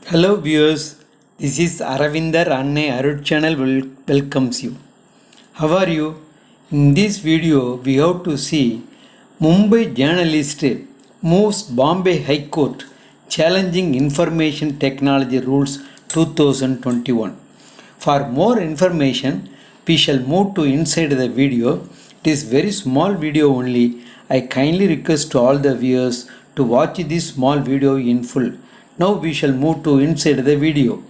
Hello viewers, this is Aravindar Anne Arut channel welcomes you. How are you? In this video we have to see Mumbai journalist moves Bombay High Court challenging information technology rules 2021. For more information we shall move to inside the video. It is very small video only. I kindly request to all the viewers to watch this small video in full. Now we shall move to inside the video.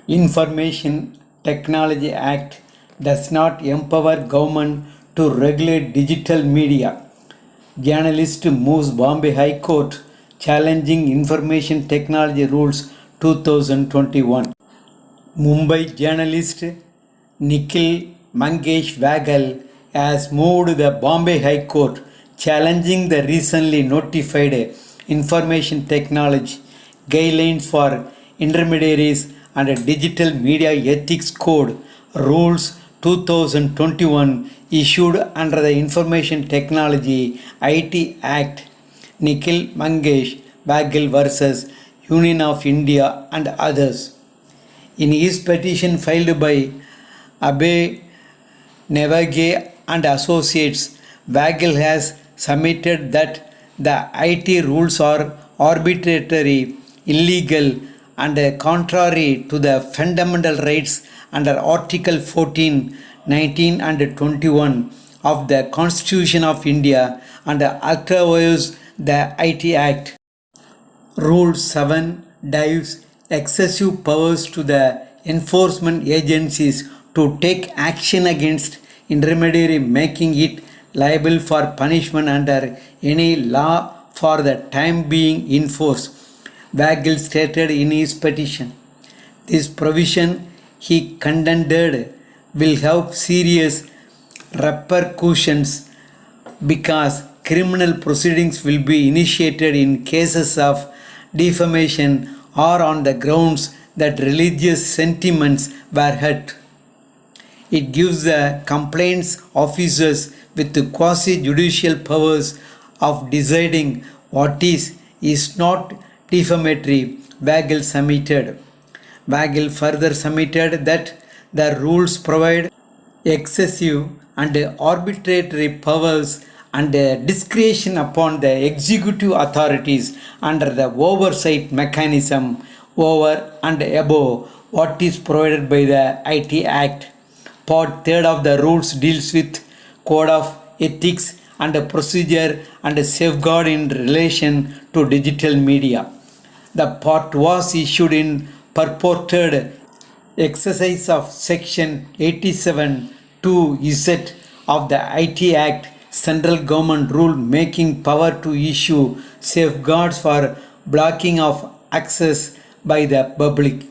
Information Technology Act does not empower government to regulate digital media. Journalist moves Bombay High Court challenging information technology rules 2021. Mumbai journalist Nikhil Mangesh Vagal has moved the Bombay High Court challenging the recently notified information technology guidelines for intermediaries and digital media ethics code rules 2021 issued under the Information Technology IT Act. Nikhil Mangesh Vagal versus Union of India and others. In his petition filed by Abhay Nevage and Associates, Vagal has submitted that the IT rules are arbitrary, illegal, and contrary to the fundamental rights under Article 14, 19, and 21 of the Constitution of India and otherwise the IT Act. Rule 7 gives excessive powers to the enforcement agencies to take action against intermediary, making it liable for punishment under any law for the time being in force, Vagal stated in his petition. This provision, he contended, will have serious repercussions because criminal proceedings will be initiated in cases of defamation or on the grounds that religious sentiments were hurt. It gives the complaints officers with quasi-judicial powers of deciding what is not defamatory, Vagal submitted. Vagal further submitted that the rules provide excessive and arbitrary powers and discretion upon the executive authorities under the oversight mechanism over and above what is provided by the IT Act. Part 3 of the rules deals with code of ethics and procedure and safeguard in relation to digital media. The part was issued in purported exercise of section 87 2Z of the IT Act, central government rule making power to issue safeguards for blocking of access by the public.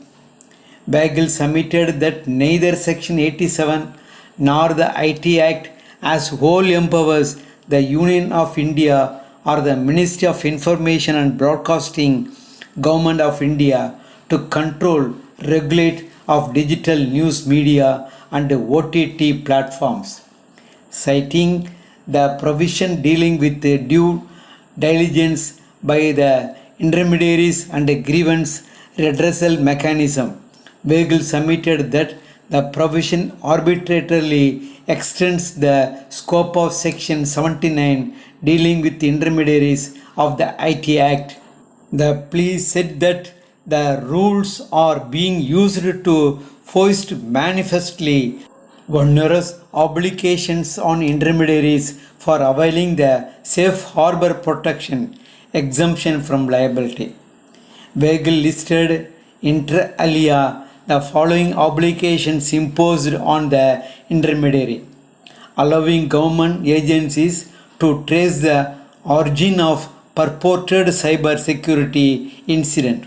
Vagal submitted that neither Section 87 nor the IT Act as whole empowers the Union of India or the Ministry of Information and Broadcasting, Government of India, to control, regulate of digital news media and OTT platforms. Citing the provision dealing with the due diligence by the intermediaries and grievance redressal mechanism, Vagal submitted that the provision arbitrarily extends the scope of Section 79 dealing with intermediaries of the IT Act. The plea said that the rules are being used to foist manifestly onerous obligations on intermediaries for availing the safe harbor protection exemption from liability. Vagal listed inter alia the following obligations imposed on the intermediary: allowing government agencies to trace the origin of purported cyber security incident,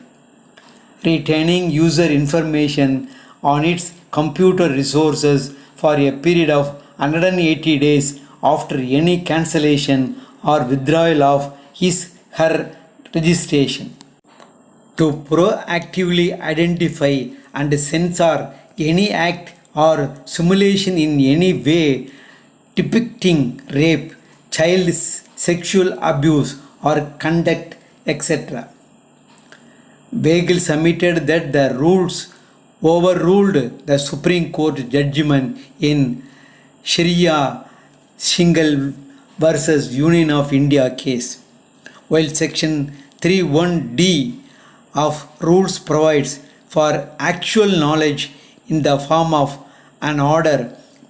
retaining user information on its computer resources for a period of 180 days after any cancellation or withdrawal of his/her registration, to proactively identify and censor any act or simulation in any way depicting rape, child sexual abuse or conduct, etc. Weigel submitted that the rules overruled the Supreme Court judgment in Sharia Singhal versus Union of India case. While Section 31D of rules provides for actual knowledge in the form of an order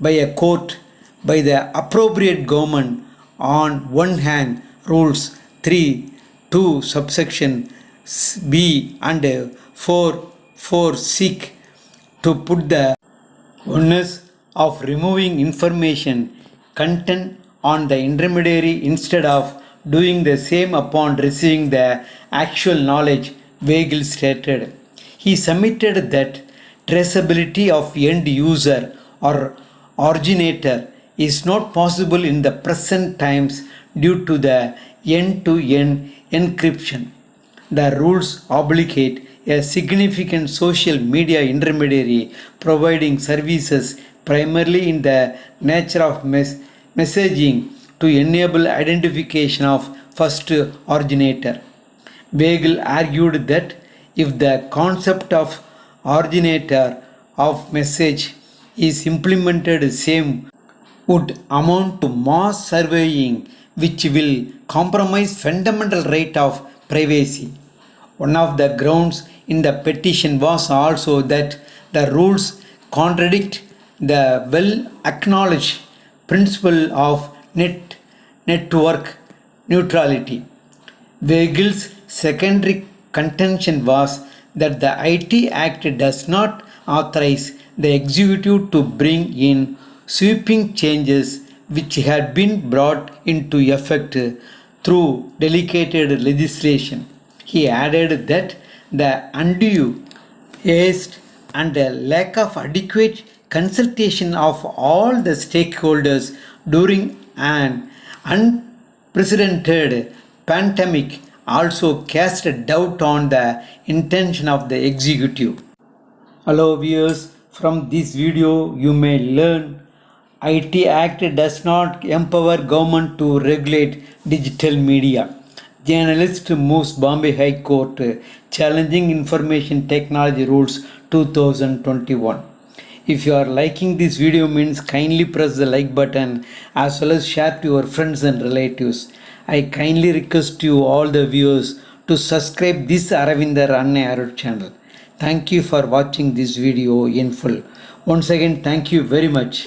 by a court by the appropriate government, on one hand, rules 3(2) subsection B and 4(4) seek to put the onus of removing information content on the intermediary instead of doing the same upon receiving the actual knowledge, Weigel stated. He submitted that traceability of end user or originator is not possible in the present times due to the end-to-end encryption. The rules obligate a significant social media intermediary providing services primarily in the nature of messaging to enable identification of first originator. Weigel argued that if the concept of originator of message is implemented, same would amount to mass surveying, which will compromise fundamental right of privacy. One of the grounds in the petition was also that the rules contradict the well-acknowledged principle of network neutrality. Weigel's secondary contention was that the IT Act does not authorize the executive to bring in sweeping changes which had been brought into effect through delegated legislation. He added that the undue haste and the lack of adequate consultation of all the stakeholders during an unprecedented pandemic also cast a doubt on the intention of the executive. Hello viewers, from this video you may learn IT Act does not empower government to regulate digital media. Journalist moves Bombay High Court challenging information technology rules 2021. If you are liking this video means kindly press the like button as well as share to your friends and relatives. I kindly request you all the viewers to subscribe this Aravinder Anne Arut channel. Thank you for watching this video in full. Once again, thank you very much.